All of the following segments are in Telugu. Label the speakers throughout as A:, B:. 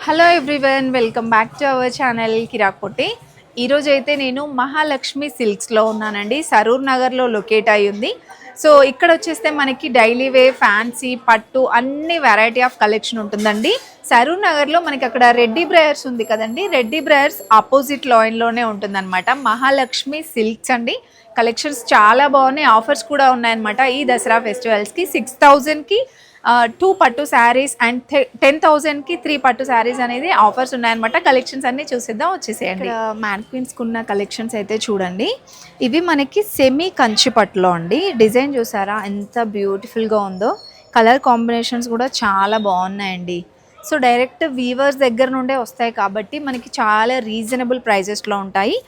A: Hello everyone, welcome back to our channel Kirak Potti. ఈరోజు అయితే నేను మహాలక్ష్మి సిల్క్స్లో ఉన్నానండి. సరూర్ నగర్లో లొకేట్ అయి ఉంది. సో ఇక్కడ వచ్చేస్తే మనకి డైలీ వేర్, ఫ్యాన్సీ, పట్టు అన్ని వెరైటీ ఆఫ్ కలెక్షన్ ఉంటుందండి. సరూర్ నగర్లో మనకి అక్కడ రెడ్డి బ్రయర్స్ ఉంది కదండి, రెడ్డి బ్రయర్స్ ఆపోజిట్ లైన్లోనే ఉంటుందన్నమాట మహాలక్ష్మి సిల్క్స్ అండి. కలెక్షన్స్ చాలా బాగున్నాయి, ఆఫర్స్ కూడా ఉన్నాయన్నమాట. ఈ దసరా ఫెస్టివల్స్కి 6,000కి 2 పట్టు శారీస్ అండ్ 10,000కి 3 పట్టు శారీస్ అనేది ఆఫర్స్ ఉన్నాయన్నమాట. కలెక్షన్స్ అన్నీ చూసిద్దాం, వచ్చేసేయండి. మ్యాన్క్వీన్స్కి ఉన్న కలెక్షన్స్ అయితే చూడండి. ఇవి మనకి సెమీ కంచి పట్టులో అండి. డిజైన్ చూసారా ఎంత బ్యూటిఫుల్గా ఉందో. కలర్ కాంబినేషన్స్ కూడా చాలా బాగున్నాయండి. సో డైరెక్ట్ వీవర్స్ దగ్గర నుండే వస్తాయి కాబట్టి మనకి చాలా రీజనబుల్ ప్రైజెస్లో ఉంటాయి.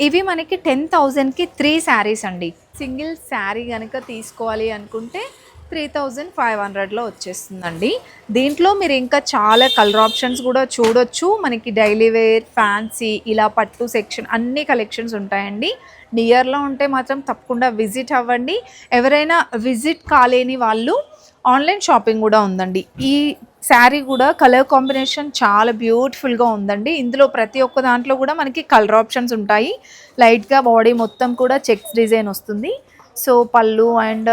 A: ఇవి మనకి 10,000కి 3 శారీస్ అండి. సింగిల్ శారీ కనుక తీసుకోవాలి అనుకుంటే 3,500లో వచ్చేస్తుందండి. దీంట్లో మీరు ఇంకా చాలా కలర్ ఆప్షన్స్ కూడా చూడొచ్చు. మనకి డైలీ వేర్, ఫ్యాన్సీ, ఇలా పట్టు సెక్షన్ అన్ని కలెక్షన్స్ ఉంటాయండి. నియర్లో ఉంటే మాత్రం తప్పకుండా విజిట్ అవ్వండి. ఎవరైనా విజిట్ కాలేని వాళ్ళు ఆన్లైన్ షాపింగ్ కూడా ఉందండి. ఈ శారీ కూడా కలర్ కాంబినేషన్ చాలా బ్యూటిఫుల్గా ఉందండి. ఇందులో ప్రతి ఒక్క దాంట్లో కూడా మనకి కలర్ ఆప్షన్స్ ఉంటాయి. లైట్గా బాడీ మొత్తం కూడా చెక్స్ డిజైన్ వస్తుంది. సో పళ్ళు అండ్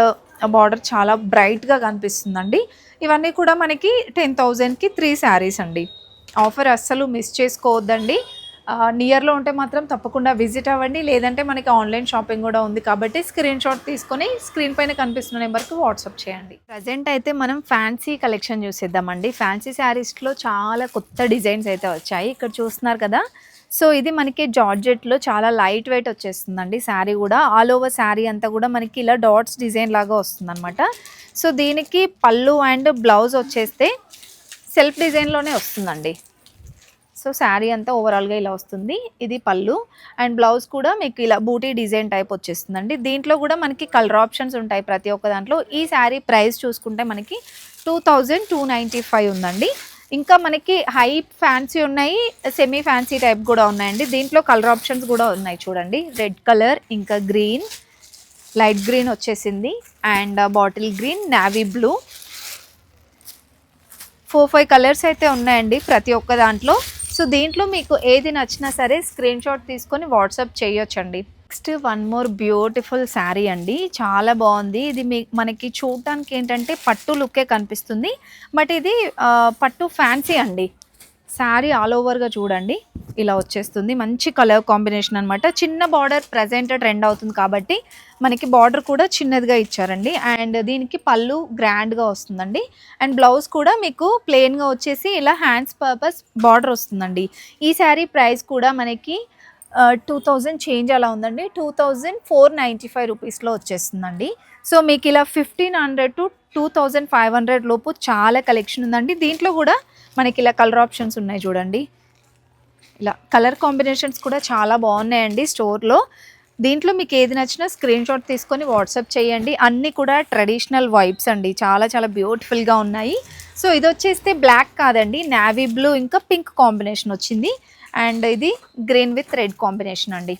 A: బార్డర్ చాలా బ్రైట్గా కనిపిస్తుందండి. ఇవన్నీ కూడా మనకి 10,000కి 3 శారీస్ అండి. ఆఫర్ అస్సలు మిస్ చేసుకోవద్దండి. నియర్లో ఉంటే మాత్రం తప్పకుండా విజిట్ అవ్వండి. లేదంటే మనకి ఆన్లైన్ షాపింగ్ కూడా ఉంది కాబట్టి స్క్రీన్ షాట్ తీసుకొని స్క్రీన్ పైన కనిపిస్తున్న నెంబర్కి వాట్సాప్ చేయండి. ప్రజెంట్ అయితే మనం ఫ్యాన్సీ కలెక్షన్ చూసేద్దామండి. ఫ్యాన్సీ శారీస్లో చాలా కొత్త డిజైన్స్ అయితే వచ్చాయి. ఇక్కడ చూస్తున్నారు కదా. సో ఇది మనకి జార్జెట్లో చాలా లైట్ వెయిట్ వచ్చేస్తుందండి. శారీ కూడా ఆల్ ఓవర్ శారీ అంతా కూడా మనకి ఇలా డాట్స్ డిజైన్ లాగా వస్తుంది అనమాట. సో దీనికి పళ్ళు అండ్ బ్లౌజ్ వచ్చేస్తే సెల్ఫ్ డిజైన్లోనే వస్తుందండి. సో శారీ అంతా ఓవరాల్గా ఇలా వస్తుంది. ఇది పళ్ళు అండ్ బ్లౌజ్ కూడా మీకు ఇలా బూటీ డిజైన్ టైప్ వచ్చేస్తుందండి. దీంట్లో కూడా మనకి కలర్ ఆప్షన్స్ ఉంటాయి ప్రతి ఒక్క దాంట్లో. ఈ శారీ ప్రైస్ చూసుకుంటే మనకి 2,295 ఉందండి. ఇంకా మనకి హై ఫ్యాన్సీ ఉన్నాయి, సెమీ ఫ్యాన్సీ టైప్ కూడా ఉన్నాయండి. దీంట్లో కలర్ ఆప్షన్స్ కూడా ఉన్నాయి చూడండి. రెడ్ కలర్, ఇంకా గ్రీన్, లైట్ గ్రీన్ వచ్చేసింది and bottle green, navy blue, 4-5 colours అయితే ఉన్నాయండి ప్రతి ఒక్క దాంట్లో. సో దీంట్లో మీకు ఏది నచ్చినా సరే స్క్రీన్ షాట్ తీసుకొని వాట్సాప్ చేయొచ్చండి. Next one more beautiful sari అండి. చాలా బాగుంది. ఇది మనకి చూడటానికి ఏంటంటే పట్టు లుక్కే కనిపిస్తుంది, బట్ ఇది పట్టు ఫ్యాన్సీ అండి. శారీ ఆల్ ఓవర్గా చూడండి ఇలా వచ్చేస్తుంది. మంచి కలర్ కాంబినేషన్ అనమాట. చిన్న బార్డర్ ప్రజెంట్ ట్రెండ్ అవుతుంది కాబట్టి మనకి బార్డర్ కూడా చిన్నదిగా ఇచ్చారండి. అండ్ దీనికి పళ్ళు గ్రాండ్గా వస్తుందండి. అండ్ బ్లౌజ్ కూడా మీకు ప్లెయిన్గా వచ్చేసి ఇలా హ్యాండ్స్ పర్పస్ బార్డర్ వస్తుందండి. ఈ శారీ ప్రైస్ కూడా మనకి 2,000 చేంజ్ అలా ఉందండి. 2,495 రూపీస్లో వచ్చేస్తుందండి. సో మీకు ఇలా 1,500 టు 2,500 లోపు చాలా కలెక్షన్ ఉందండి. దీంట్లో కూడా మనకి ఇలా కలర్ ఆప్షన్స్ ఉన్నాయి చూడండి. ఇలా కలర్ కాంబినేషన్స్ కూడా చాలా బాగున్నాయండి స్టోర్లో. దీంట్లో మీకు ఏది నచ్చినా స్క్రీన్ షాట్ తీసుకొని వాట్సాప్ చేయండి. అన్నీ కూడా ట్రెడిషనల్ వైబ్స్ అండి. చాలా చాలా బ్యూటిఫుల్గా ఉన్నాయి. సో ఇది వచ్చేస్తే బ్లాక్ కాదండి, నావీ బ్లూ ఇంకా పింక్ కాంబినేషన్ వచ్చింది. అండ్ ఇది గ్రీన్ విత్ రెడ్ కాంబినేషన్ అండి.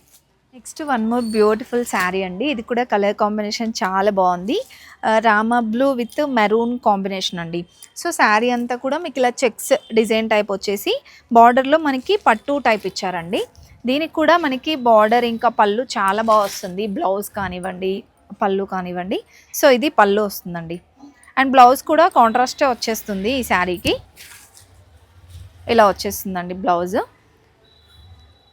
A: Next one more beautiful sari అండి. ఇది కూడా కలర్ కాంబినేషన్ చాలా బాగుంది. Rama blue with maroon combination అండి. సో శారీ అంతా కూడా మీకు ఇలా చెక్స్ డిజైన్ టైప్ వచ్చేసి బార్డర్లో మనకి పట్టు టైప్ ఇచ్చారండి. దీనికి కూడా మనకి బార్డర్ ఇంకా పళ్ళు చాలా బాగా వస్తుంది. బ్లౌజ్ కానివ్వండి, పళ్ళు కానివ్వండి. సో ఇది పళ్ళు వస్తుందండి. అండ్ బ్లౌజ్ కూడా కాంట్రాస్టే వచ్చేస్తుంది. ఈ శారీకి ఇలా వచ్చేస్తుందండి blouse.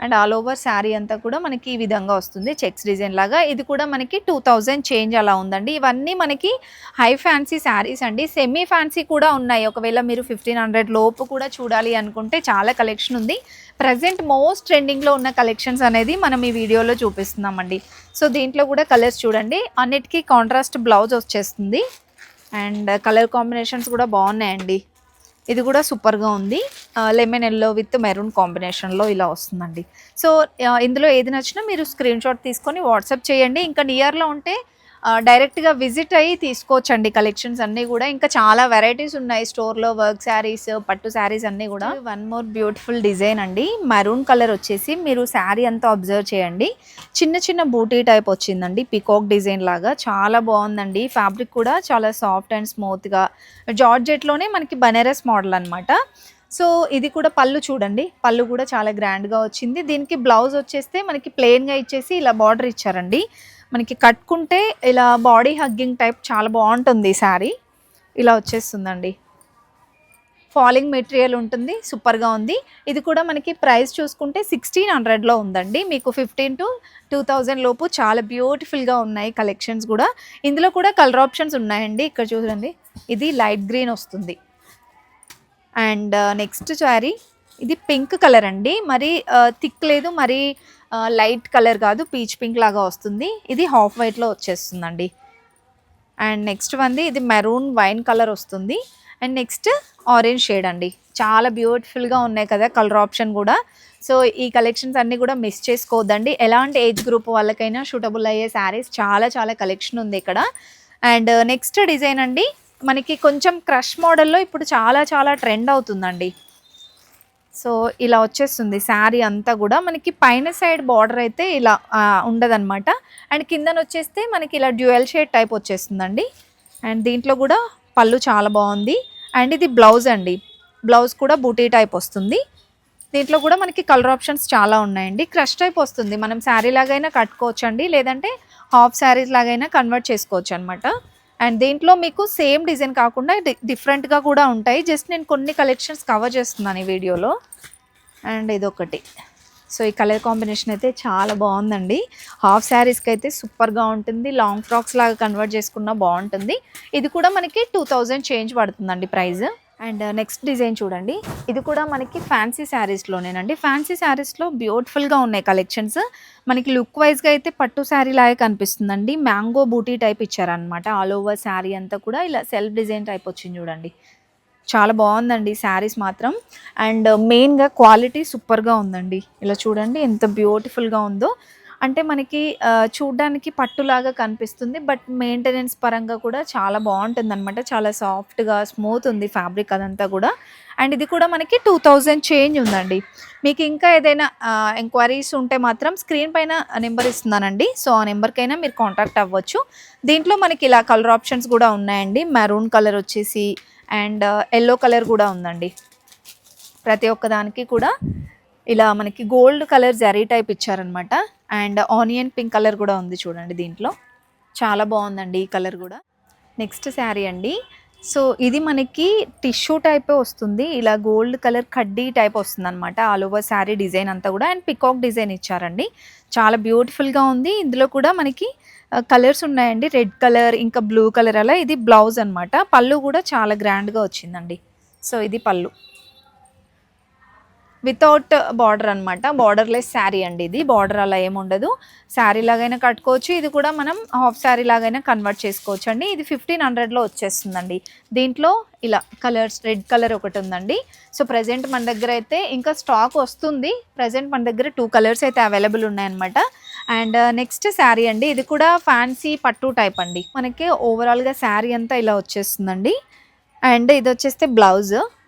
A: And all over sari అంతా కూడా మనకి ఈ విధంగా వస్తుంది చెక్స్ డిజైన్ లాగా. ఇది కూడా మనకి 2,000 చేంజ్ అలా ఉందండి. ఇవన్నీ మనకి హై ఫ్యాన్సీ శారీస్ అండి. సెమీ ఫ్యాన్సీ కూడా ఉన్నాయి. ఒకవేళ మీరు 1,500 లోపు కూడా చూడాలి అనుకుంటే చాలా కలెక్షన్ ఉంది. ప్రజెంట్ మోస్ట్ ట్రెండింగ్లో ఉన్న కలెక్షన్స్ అనేది మనం ఈ వీడియోలో చూపిస్తున్నామండి. సో దీంట్లో కూడా కలర్స్ చూడండి. అన్నిటికీ కాంట్రాస్ట్ బ్లౌజ్ వచ్చేస్తుంది అండ్ కలర్ కాంబినేషన్స్ కూడా బాగున్నాయండి. ఇది కూడా సూపర్గా ఉంది. లెమన్ ఎల్లో విత్ మెరూన్ కాంబినేషన్లో ఇలా వస్తుందండి. సో ఇందులో ఏది నచ్చినా మీరు స్క్రీన్ షాట్ తీసుకొని వాట్సాప్ చేయండి. ఇంకా నియర్లో ఉంటే డైరెక్ట్గా విజిట్ అయ్యి తీసుకోవచ్చండి. కలెక్షన్స్ అన్నీ కూడా ఇంకా చాలా వెరైటీస్ ఉన్నాయి స్టోర్లో. వర్క్ శారీస్, పట్టు శారీస్ అన్నీ కూడా. వన్ మోర్ బ్యూటిఫుల్ డిజైన్ అండి. మెరూన్ కలర్ వచ్చేసి మీరు శారీ అంతా అబ్జర్వ్ చేయండి. చిన్న చిన్న బూటీ టైప్ వచ్చిందండి, పికాక్ డిజైన్ లాగా. చాలా బాగుందండి. ఫ్యాబ్రిక్ కూడా చాలా సాఫ్ట్ అండ్ స్మూత్గా జార్జెట్లోనే మనకి బనారస్ మోడల్ అనమాట. సో ఇది కూడా పళ్ళు చూడండి, పళ్ళు కూడా చాలా గ్రాండ్గా వచ్చింది. దీనికి బ్లౌజ్ వచ్చేస్తే మనకి ప్లెయిన్గా ఇచ్చేసి ఇలా బార్డర్ ఇచ్చారండి. మనకి కట్టుకుంటే ఇలా బాడీ హగ్గింగ్ టైప్ చాలా బాగుంటుంది ఈ శారీ. ఇలా వచ్చేస్తుందండి. ఫాలింగ్ మెటీరియల్ ఉంటుంది, సూపర్గా ఉంది. ఇది కూడా మనకి ప్రైస్ చూసుకుంటే 1600లో ఉందండి. మీకు 15 to 2000 లోపు చాలా బ్యూటిఫుల్గా ఉన్నాయి కలెక్షన్స్ కూడా. ఇందులో కూడా కలర్ ఆప్షన్స్ ఉన్నాయండి. ఇక్కడ చూడండి, ఇది లైట్ గ్రీన్ వస్తుంది. అండ్ నెక్స్ట్ శారీ ఇది పింక్ కలర్ అండి. మరి థిక్ లేదు, మరి లైట్ కలర్ కాదు, పీచ్ పింక్ లాగా వస్తుంది. ఇది హాఫ్ వైట్లో వచ్చేస్తుందండి. అండ్ నెక్స్ట్ వన్ది ఇది మెరూన్ వైన్ కలర్ వస్తుంది. అండ్ నెక్స్ట్ ఆరెంజ్ షేడ్ అండి. చాలా బ్యూటిఫుల్గా ఉన్నాయి కదా కలర్ ఆప్షన్ కూడా. సో ఈ కలెక్షన్స్ అన్నీ కూడా మిస్ చేసుకోవద్దండి. ఎలాంటి ఏజ్ గ్రూప్ వాళ్ళకైనా సూటబుల్ అయ్యే శారీస్ చాలా చాలా కలెక్షన్ ఉంది ఇక్కడ. అండ్ నెక్స్ట్ డిజైన్ అండి, మనకి కొంచెం క్రష్ మోడల్లో ఇప్పుడు చాలా చాలా ట్రెండ్ అవుతుందండి. సో ఇలా వచ్చేస్తుంది శారీ అంతా కూడా. మనకి పైన సైడ్ బార్డర్ అయితే ఇలా ఉండదన్నమాట. అండ్ కిందన వచ్చేస్తే మనకి ఇలా డ్యూయల్ షేడ్ టైప్ వచ్చేస్తుందండి. అండ్ దీంట్లో కూడా పళ్ళు చాలా బాగుంది. అండ్ ఇది బ్లౌజ్ అండి. బ్లౌజ్ కూడా బూటీ టైప్ వస్తుంది. దీంట్లో కూడా మనకి కలర్ ఆప్షన్స్ చాలా ఉన్నాయండి. క్రష్ టైప్ వస్తుంది, మనం శారీ లాగైనా కట్టుకోవచ్చు అండి, లేదంటే హాఫ్ శారీస్ లాగైనా కన్వర్ట్ చేసుకోవచ్చు అనమాట. అండ్ దీంట్లో మీకు సేమ్ డిజైన్ కాకుండా డిఫరెంట్గా కూడా ఉంటాయి. జస్ట్ నేను కొన్ని కలెక్షన్స్ కవర్ చేస్తున్నాను ఈ వీడియోలో. అండ్ ఇదొకటి. సో ఈ కలర్ కాంబినేషన్ అయితే చాలా బాగుందండి. హాఫ్ శారీస్కి అయితే సూపర్గా ఉంటుంది, లాంగ్ ఫ్రాక్స్ లాగా కన్వర్ట్ చేసుకున్నా బాగుంటుంది. ఇది కూడా మనకి 2000 చేంజ్ పడుతుందండి ప్రైస్. అండ్ నెక్స్ట్ డిజైన్ చూడండి, ఇది కూడా మనకి ఫ్యాన్సీ శారీస్లోనేనండి. ఫ్యాన్సీ శారీస్లో బ్యూటిఫుల్గా ఉన్నాయి కలెక్షన్స్. మనకి లుక్ వైజ్గా అయితే పట్టు శారీ లాగా కనిపిస్తుందండి. మ్యాంగో బూటీ టైప్ ఇచ్చారనమాట. ఆల్ ఓవర్ శారీ అంతా కూడా ఇలా సెల్ఫ్ డిజైన్ టైప్ వచ్చింది చూడండి. చాలా బాగుందండి శారీస్ మాత్రం. అండ్ మెయిన్గా క్వాలిటీ సూపర్గా ఉందండి. ఇలా చూడండి ఎంత బ్యూటిఫుల్గా ఉందో. అంటే మనకి చూడ్డానికి పట్టులాగా కనిపిస్తుంది, బట్ మెయింటెనెన్స్ పరంగా కూడా చాలా బాగుంటుంది అనమాట. చాలా సాఫ్ట్గా స్మూత్ ఉంది ఫ్యాబ్రిక్ అదంతా కూడా. అండ్ ఇది కూడా మనకి 2000 చేంజ్ ఉందండి. మీకు ఇంకా ఏదైనా ఎంక్వైరీస్ ఉంటే మాత్రం స్క్రీన్ పైన నెంబర్ ఇస్తున్నానండి. సో ఆ నెంబర్కైనా మీరు కాంటాక్ట్ అవ్వచ్చు. దీంట్లో మనకి ఇలా కలర్ ఆప్షన్స్ కూడా ఉన్నాయండి. మెరూన్ కలర్ వచ్చేసి అండ్ ఎల్లో కలర్ కూడా ఉందండి. ప్రతి ఒక్క దానికి కూడా ఇలా మనకి గోల్డ్ కలర్ జరీ టైప్ ఇచ్చారనమాట. అండ్ ఆనియన్ పింక్ కలర్ కూడా ఉంది చూడండి దీంట్లో. చాలా బాగుందండి ఈ కలర్ కూడా. నెక్స్ట్ శారీ అండి. సో ఇది మనకి టిష్యూ టైపే వస్తుంది. ఇలా గోల్డ్ కలర్ కడ్డీ టైప్ వస్తుంది అనమాట. ఆల్ ఓవర్ శారీ డిజైన్ అంతా కూడా. అండ్ పికాక్ డిజైన్ ఇచ్చారండి. చాలా బ్యూటిఫుల్గా ఉంది. ఇందులో కూడా మనకి కలర్స్ ఉన్నాయండి. రెడ్ కలర్ ఇంకా బ్లూ కలర్ అలా. ఇది బ్లౌజ్ అనమాట. పళ్ళు కూడా చాలా గ్రాండ్గా వచ్చిందండి. సో ఇది పళ్ళు వితౌట్ బార్డర్ అనమాట. బార్డర్లెస్ శారీ అండి ఇది. బార్డర్ అలా ఏముండదు, శారీ లాగైనా కట్టుకోవచ్చు. ఇది కూడా మనం హాఫ్ శారీ లాగైనా కన్వర్ట్ చేసుకోవచ్చు అండి. ఇది 1500లో వచ్చేస్తుందండి. దీంట్లో ఇలా కలర్స్, రెడ్ కలర్ ఒకటి ఉందండి. సో ప్రజెంట్ మన దగ్గర అయితే ఇంకా స్టాక్ వస్తుంది. ప్రజెంట్ మన దగ్గర 2 కలర్స్ అయితే అవైలబుల్ ఉన్నాయన్నమాట. అండ్ నెక్స్ట్ శారీ అండి. ఇది కూడా ఫ్యాన్సీ పట్టు టైప్ అండి. మనకి ఓవరాల్గా శారీ అంతా ఇలా వచ్చేస్తుందండి. అండ్ ఇది వచ్చేస్తే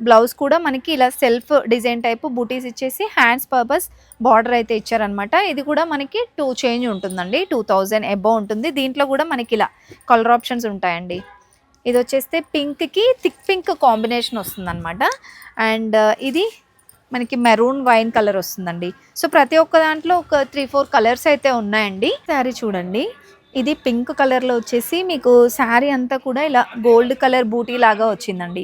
A: బ్లౌజ్ కూడా మనకి ఇలా సెల్ఫ్ డిజైన్ టైప్ బూటీస్ ఇచ్చేసి హ్యాండ్స్ పర్పస్ బార్డర్ అయితే ఇచ్చారనమాట. ఇది కూడా మనకి 2 చేంజ్ ఉంటుందండి. 2000 అబౌవ్ ఉంటుంది. దీంట్లో కూడా మనకి ఇలా కలర్ ఆప్షన్స్ ఉంటాయండి. ఇది వచ్చేస్తే పింక్కి థిక్ పింక్ కాంబినేషన్ వస్తుందన్నమాట. అండ్ ఇది మనకి మెరూన్ వైన్ కలర్ వస్తుందండి. సో ప్రతి ఒక్క దాంట్లో ఒక 3-4 కలర్స్ అయితే ఉన్నాయండి. శారీ చూడండి, ఇది పింక్ కలర్లో వచ్చేసి మీకు శారీ అంతా కూడా ఇలా గోల్డ్ కలర్ బూటీ లాగా వచ్చిందండి.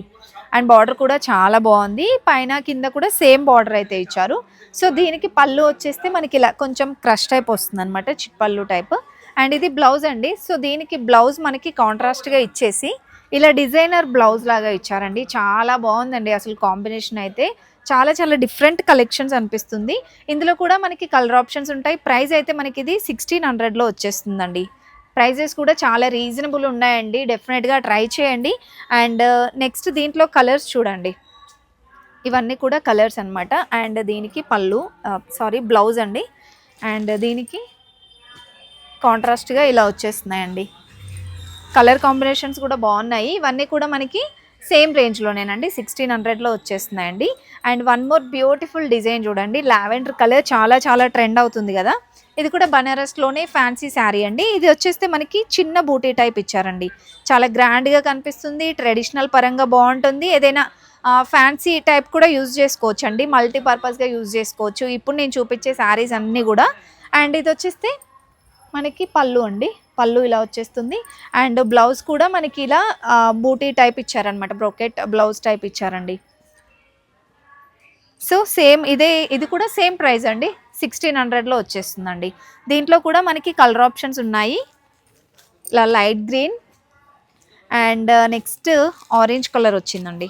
A: అండ్ బార్డర్ కూడా చాలా బాగుంది. పైన కింద కూడా సేమ్ బార్డర్ అయితే ఇచ్చారు. సో దీనికి పళ్ళు వచ్చేస్తే మనకి ఇలా కొంచెం క్రష్ టైప్ వస్తుంది అనమాట, చిట్పళ్ళు టైప్. అండ్ ఇది బ్లౌజ్ అండి. సో దీనికి బ్లౌజ్ మనకి కాంట్రాస్ట్గా ఇచ్చేసి ఇలా డిజైనర్ బ్లౌజ్ లాగా ఇచ్చారండి. చాలా బాగుందండి అసలు కాంబినేషన్ అయితే. చాలా చాలా డిఫరెంట్ కలెక్షన్స్ అనిపిస్తుంది. ఇందులో కూడా మనకి కలర్ ఆప్షన్స్ ఉంటాయి. ప్రైస్ అయితే మనకి ఇది 1600లో వచ్చేస్తుందండి. ప్రైజెస్ కూడా చాలా రీజనబుల్ ఉన్నాయండి. డెఫినెట్గా ట్రై చేయండి. అండ్ నెక్స్ట్ దీంట్లో కలర్స్ చూడండి, ఇవన్నీ కూడా కలర్స్ అనమాట. అండ్ దీనికి బ్లౌజ్ అండి. అండ్ దీనికి కాంట్రాస్ట్గా ఇలా వచ్చేస్తున్నాయండి. కలర్ కాంబినేషన్స్ కూడా బాగున్నాయి. ఇవన్నీ కూడా మనకి సేమ్ రేంజ్లోనేనండి, 1600లో వచ్చేస్తున్నాయండి. And one more beautiful design చూడండి, లావెండర్ కలర్ చాలా చాలా ట్రెండ్ అవుతుంది కదా. ఇది కూడా బనారస్లోనే ఫ్యాన్సీ శారీ అండి. ఇది వచ్చేస్తే మనకి చిన్న బూటీ టైప్ ఇచ్చారండి. చాలా గ్రాండ్గా కనిపిస్తుంది, ట్రెడిషనల్ పరంగా బాగుంటుంది. ఏదైనా ఫ్యాన్సీ టైప్ కూడా యూజ్ చేసుకోవచ్చు అండి, మల్టీపర్పస్గా యూజ్ చేసుకోవచ్చు. ఇప్పుడు నేను చూపించే శారీస్ అన్నీ కూడా. అండ్ ఇది వచ్చేస్తే మనకి పళ్ళు అండి, పళ్ళు ఇలా వచ్చేస్తుంది. అండ్ బ్లౌజ్ కూడా మనకి ఇలా బూటీ టైప్ ఇచ్చారనమాట, బ్రోకెట్ బ్లౌజ్ టైప్ ఇచ్చారండి. సో సేమ్ ఇది కూడా సేమ్ ప్రైస్ అండి, 1600లో వచ్చేస్తుందండి. దీంట్లో కూడా మనకి కలర్ ఆప్షన్స్ ఉన్నాయి, ఇలా light green and next orange colour వచ్చిందండి,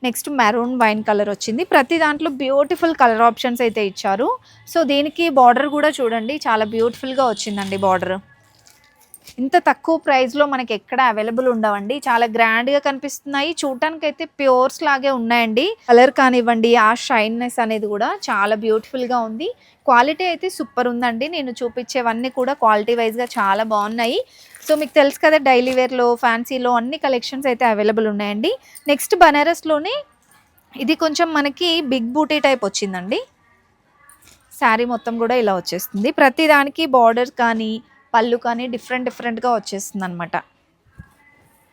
A: నెక్స్ట్ మెరూన్ వైన్ కలర్ వచ్చింది. ప్రతి దాంట్లో బ్యూటిఫుల్ కలర్ ఆప్షన్స్ అయితే ఇచ్చారు. సో దీనికి బార్డర్ కూడా చూడండి, చాలా బ్యూటిఫుల్గా వచ్చిందండి బార్డర్. ఇంత తక్కువ ప్రైస్లో మనకి ఎక్కడ అవైలబుల్ ఉండవండి, చాలా గ్రాండ్గా కనిపిస్తున్నాయి. చూడటానికి అయితే ప్యూర్స్ లాగే ఉన్నాయండి. కలర్ కానివ్వండి, ఆ షైన్నెస్ అనేది కూడా చాలా బ్యూటిఫుల్గా ఉంది. క్వాలిటీ అయితే సూపర్ ఉందండి. నేను చూపించేవన్నీ కూడా క్వాలిటీ వైజ్గా చాలా బాగున్నాయి. సో మీకు తెలుసు కదా, డైలీ వేర్లో, ఫ్యాన్సీలో అన్ని కలెక్షన్స్ అయితే అవైలబుల్ ఉన్నాయండి. నెక్స్ట్ బనారస్లోనే ఇది కొంచెం మనకి బిగ్ బూటీ టైప్ వచ్చిందండి. శారీ మొత్తం కూడా ఇలా వచ్చేస్తుంది. ప్రతి దానికి బార్డర్ కానీ పళ్ళు కానీ డిఫరెంట్గా వచ్చేస్తుంది అనమాట.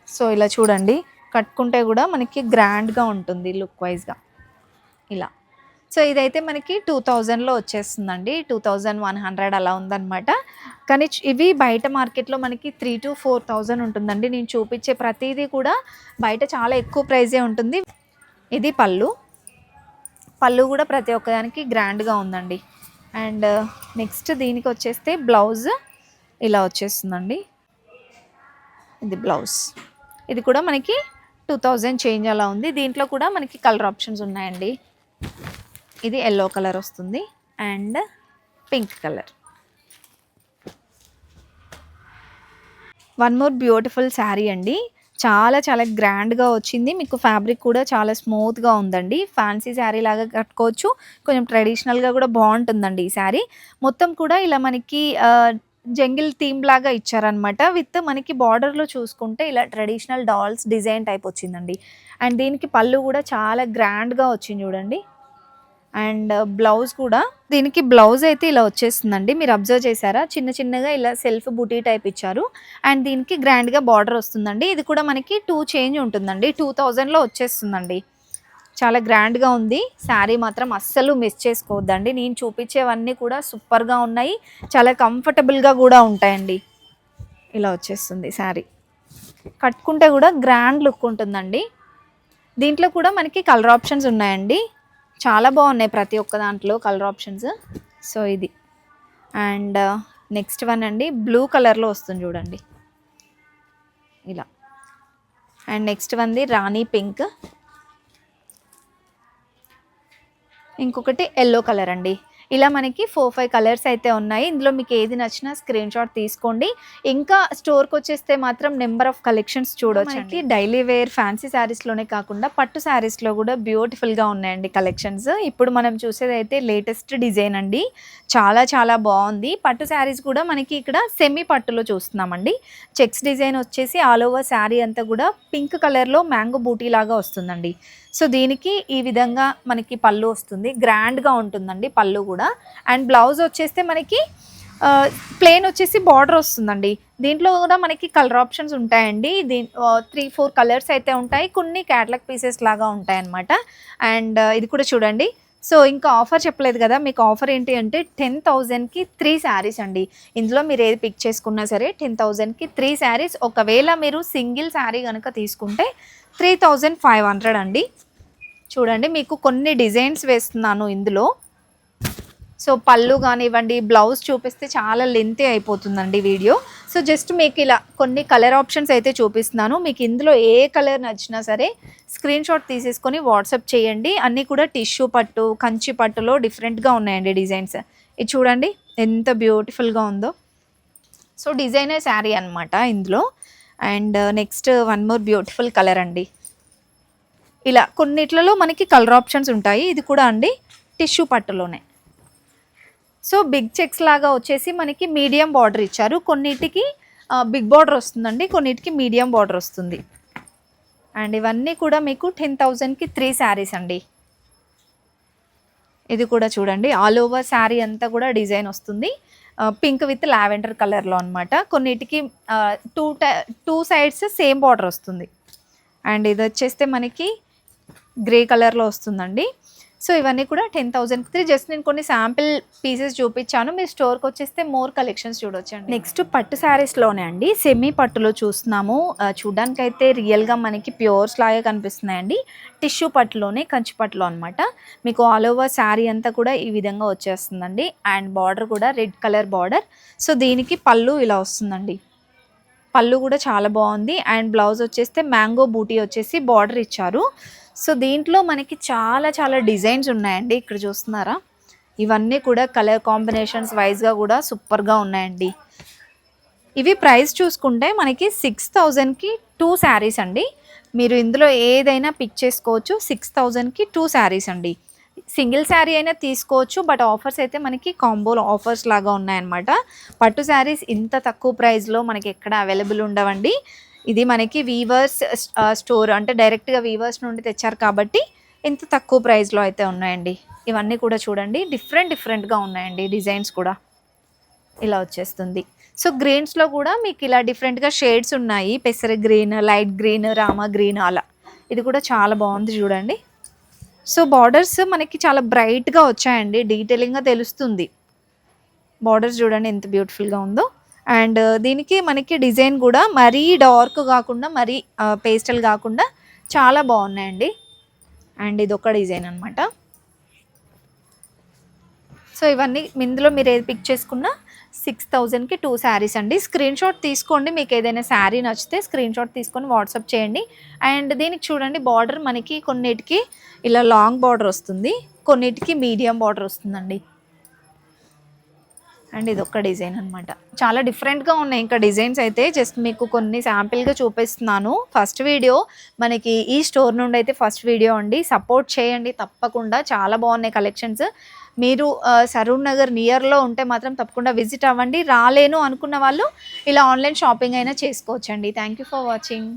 A: సో ఇలా చూడండి, కట్టుకుంటే కూడా మనకి గ్రాండ్గా ఉంటుంది లుక్ వైజ్గా ఇలా. సో ఇదైతే మనకి 2000లో వచ్చేస్తుందండి, 2100 అలా ఉందన్నమాట. కానీ ఇవి బయట మార్కెట్లో మనకి 3000 to 4000 ఉంటుందండి. నేను చూపించే ప్రతిదీ కూడా బయట చాలా ఎక్కువ ప్రైజే ఉంటుంది. ఇది పళ్ళు కూడా ప్రతి ఒక్కదానికి గ్రాండ్గా ఉందండి. అండ్ నెక్స్ట్ దీనికి వచ్చేస్తే బ్లౌజ్ ఇలా వచ్చేస్తుందండి, ఇది బ్లౌజ్. ఇది కూడా మనకి 2000 చేంజ్ అలా ఉంది. దీంట్లో కూడా మనకి కలర్ ఆప్షన్స్ ఉన్నాయండి. ఇది ఎల్లో కలర్ వస్తుంది and pink colour. One more beautiful sari అండి, చాలా గ్రాండ్గా వచ్చింది. మీకు ఫ్యాబ్రిక్ కూడా చాలా స్మూత్గా ఉందండి. ఫ్యాన్సీ శారీ లాగా కట్టుకోవచ్చు, కొంచెం ట్రెడిషనల్గా కూడా బాగుంటుందండి ఈ శారీ. మొత్తం కూడా ఇలా మనకి జంగిల్ థీమ్ లాగా ఇచ్చారనమాట. విత్ మనకి బార్డర్లో చూసుకుంటే ఇలా ట్రెడిషనల్ డాల్స్ డిజైన్ టైప్ వచ్చిందండి. అండ్ దీనికి పళ్ళు కూడా చాలా గ్రాండ్గా వచ్చింది చూడండి. అండ్ బ్లౌజ్ కూడా, దీనికి బ్లౌజ్ అయితే ఇలా వచ్చేస్తుందండి. మీరు అబ్జర్వ్ చేశారా, చిన్నగా ఇలా సెల్ఫ్ బుటీ టైప్ ఇచ్చారు. అండ్ దీనికి గ్రాండ్గా బార్డర్ వస్తుందండి. ఇది కూడా మనకి 2 చేంజ్ ఉంటుందండి, 2000లో వచ్చేస్తుందండి. చాలా గ్రాండ్గా ఉంది శారీ, మాత్రం అస్సలు మిస్ చేసుకోవద్దండి. నేను చూపించేవన్నీ కూడా సూపర్గా ఉన్నాయి, చాలా కంఫర్టబుల్గా కూడా ఉంటాయండి. ఇలా వచ్చేస్తుంది శారీ, కట్టుకుంటే కూడా గ్రాండ్ లుక్ ఉంటుందండి. దీంట్లో కూడా మనకి కలర్ ఆప్షన్స్ ఉన్నాయండి, చాలా బాగున్నాయి ప్రతి ఒక్క దాంట్లో కలర్ ఆప్షన్స్. సో ఇది అండ్ నెక్స్ట్ వన్ అండి, బ్లూ కలర్లో వస్తుంది చూడండి ఇలా. అండ్ నెక్స్ట్ వన్ది రాణి పింక్, ఇంకొకటి ఎల్లో కలర్ అండి. ఇలా మనకి 4-5 కలర్స్ అయితే ఉన్నాయి. ఇందులో మీకు ఏది నచ్చినా స్క్రీన్ షాట్ తీసుకోండి. ఇంకా స్టోర్కి వచ్చేస్తే మాత్రం నెంబర్ ఆఫ్ కలెక్షన్స్ చూడొచ్చు. డైలీ వేర్ ఫ్యాన్సీ శారీస్లోనే కాకుండా పట్టు శారీస్లో కూడా బ్యూటిఫుల్గా ఉన్నాయండి కలెక్షన్స్. ఇప్పుడు మనం చూసేది అయితే లేటెస్ట్ డిజైన్ అండి, చాలా బాగుంది. పట్టు శారీస్ కూడా మనకి ఇక్కడ సెమీ పట్టులో చూస్తున్నామండి. చెక్స్ డిజైన్ వచ్చేసి ఆల్ ఓవర్ శారీ అంతా కూడా పింక్ కలర్లో మ్యాంగో బూటీ లాగా వస్తుందండి. సో దీనికి ఈ విధంగా మనకి పళ్ళు వస్తుంది, గ్రాండ్గా ఉంటుందండి పళ్ళు కూడా. అండ్ బ్లౌజ్ వచ్చేస్తే మనకి ప్లెయిన్ వచ్చేసి బార్డర్ వస్తుందండి. దీంట్లో కూడా మనకి కలర్ ఆప్షన్స్ ఉంటాయండి. 3-4 కలర్స్ అయితే ఉంటాయి, కొన్ని క్యాటలాగ్ పీసెస్ లాగా ఉంటాయి అన్నమాట. అండ్ ఇది కూడా చూడండి. సో ఇంకా ఆఫర్ చెప్పలేదు కదా, మీకు ఆఫర్ ఏంటి అంటే 10,000కి 3 శారీస్ అండి. ఇందులో మీరు ఏది పిక్ చేసుకున్నా సరే 10,000కి 3 శారీస్. ఒకవేళ మీరు సింగిల్ శారీ కనుక తీసుకుంటే 3500 అండి. చూడండి, మీకు కొన్ని డిజైన్స్ వేస్తున్నాను ఇందులో. సో పళ్ళు కానివ్వండి, బ్లౌజ్ చూపిస్తే చాలా లెంతీ అయిపోతుందండి వీడియో. సో జస్ట్ మీకు ఇలా కొన్ని కలర్ ఆప్షన్స్ అయితే చూపిస్తున్నాను. మీకు ఇందులో ఏ కలర్ నచ్చినా సరే స్క్రీన్ షాట్ తీసేసుకొని వాట్సాప్ చేయండి. అన్నీ కూడా టిష్యూ పట్టు, కంచి పట్టులో డిఫరెంట్గా ఉన్నాయండి డిజైన్స్. ఇది చూడండి ఎంత బ్యూటిఫుల్గా ఉందో. సో డిజైనర్ శారీ అనమాట ఇందులో. And next one more beautiful colour అండి. ఇలా కొన్నిట్లలో మనకి కలర్ ఆప్షన్స్ ఉంటాయి. ఇది కూడా అండి టిష్యూ పట్టులోనే. సో బిగ్ చెక్స్ లాగా వచ్చేసి మనకి మీడియం బార్డర్ ఇచ్చారు. కొన్నిటికి బిగ్ బార్డర్ వస్తుందండి, కొన్నిటికి మీడియం బార్డర్ వస్తుంది. అండ్ ఇవన్నీ కూడా మీకు 10,000కి 3 శారీస్ అండి. ఇది కూడా చూడండి, ఆల్ ఓవర్ శారీ అంతా కూడా డిజైన్ వస్తుంది, పింక్ విత్ లావెండర్ కలర్లో అనమాట. కొన్నిటికి 2 సైడ్స్ సేమ్ బార్డర్ వస్తుంది. అండ్ ఇది వచ్చేస్తే మనకి గ్రే కలర్లో వస్తుందండి. సో ఇవన్నీ కూడా 10,000 జస్ట్ నేను కొన్ని శాంపిల్ పీసెస్ చూపించాను. మీరు స్టోర్కి వచ్చేస్తే మోర్ కలెక్షన్స్ చూడొచ్చండి. నెక్స్ట్ పట్టు శారీస్లోనే అండి సెమీ పట్టులో చూస్తున్నాము. చూడడానికి అయితే రియల్గా మనకి ప్యూర్స్ లాగే కనిపిస్తున్నాయండి. టిష్యూ పట్టులోనే కంచి పట్టులో అనమాట. మీకు ఆల్ ఓవర్ శారీ అంతా కూడా ఈ విధంగా వచ్చేస్తుందండి. అండ్ బార్డర్ కూడా రెడ్ కలర్ బార్డర్. సో దీనికి పళ్ళు ఇలా వస్తుందండి. పళ్ళు కూడా చాలా బాగుంది. అండ్ బ్లౌజ్ వచ్చేస్తే మ్యాంగో బూటీ వచ్చేసి బార్డర్ ఇచ్చారు. సో దీంట్లో మనకి చాలా చాలా డిజైన్స్ ఉన్నాయండి. ఇక్కడ చూస్తున్నారా, ఇవన్నీ కూడా కలర్ కాంబినేషన్స్ వైజ్గా కూడా సూపర్గా ఉన్నాయండి. ఇవి ప్రైస్ చూసుకుంటే మనకి 6,000కి 2 శారీస్ అండి. మీరు ఇందులో ఏదైనా పిక్ చేసుకోవచ్చు. 6,000కి 2 శారీస్ అండి. సింగిల్ శారీ అయినా తీసుకోవచ్చు, బట్ ఆఫర్స్ అయితే మనకి కాంబోలో ఆఫర్స్ లాగా ఉన్నాయన్నమాట. పట్టు శారీస్ ఇంత తక్కువ ప్రైస్లో మనకి ఎక్కడ అవైలబుల్ ఉండవండి. ఇది మనకి వీవర్స్ స్టోర్, అంటే డైరెక్ట్గా వీవర్స్ నుండి తెచ్చారు కాబట్టి ఇంత తక్కువ ప్రైస్లో అయితే ఉన్నాయండి. ఇవన్నీ కూడా చూడండి డిఫరెంట్గా ఉన్నాయండి. డిజైన్స్ కూడా ఇలా వచ్చేస్తుంది. సో గ్రీన్స్లో కూడా మీకు ఇలా డిఫరెంట్గా షేడ్స్ ఉన్నాయి. పెసర green, light green, Rama green అలా. ఇది కూడా చాలా బాగుంది చూడండి. సో బార్డర్స్ మనకి చాలా బ్రైట్గా వచ్చాయండి. డీటెయిలింగ్గా తెలుస్తుంది. బార్డర్స్ చూడండి ఎంత బ్యూటిఫుల్గా ఉందో. అండ్ దీనికి మనకి డిజైన్ కూడా మరీ డార్క్ కాకుండా మరీ పేస్టల్ కాకుండా చాలా బాగున్నాయండి. అండ్ ఇది ఒక డిజైన్ అనమాట. సో ఇవన్నీ ఇందులో మీరు ఏది పిక్ చేసుకున్నా 6,000కి 2 శారీస్ అండి. స్క్రీన్ షాట్ తీసుకోండి. మీకు ఏదైనా శారీ నచ్చితే స్క్రీన్ షాట్ తీసుకొని వాట్సాప్ చేయండి. అండ్ దీనికి చూడండి బార్డర్ మనకి కొన్నిటికి ఇలా లాంగ్ బార్డర్ వస్తుంది, కొన్నిటికి మీడియం బార్డర్ వస్తుందండి. అండ్ ఇది ఒక డిజైన్ అనమాట. చాలా డిఫరెంట్గా ఉన్నాయి ఇంకా డిజైన్స్ అయితే. జస్ట్ మీకు కొన్ని శాంపిల్గా చూపిస్తున్నాను. ఫస్ట్ వీడియో మనకి ఈ స్టోర్ నుండి అయితే ఫస్ట్ వీడియో అండి. సపోర్ట్ చేయండి తప్పకుండా. చాలా బాగున్నాయి కలెక్షన్స్. మీరు సరూర్ నగర్ నియర్లో ఉంటే మాత్రం తప్పకుండా విజిట్ అవ్వండి. రాలేను అనుకున్న వాళ్ళు ఇలా ఆన్లైన్ షాపింగ్ అయినా చేసుకోవచ్చండి. Thank you for watching.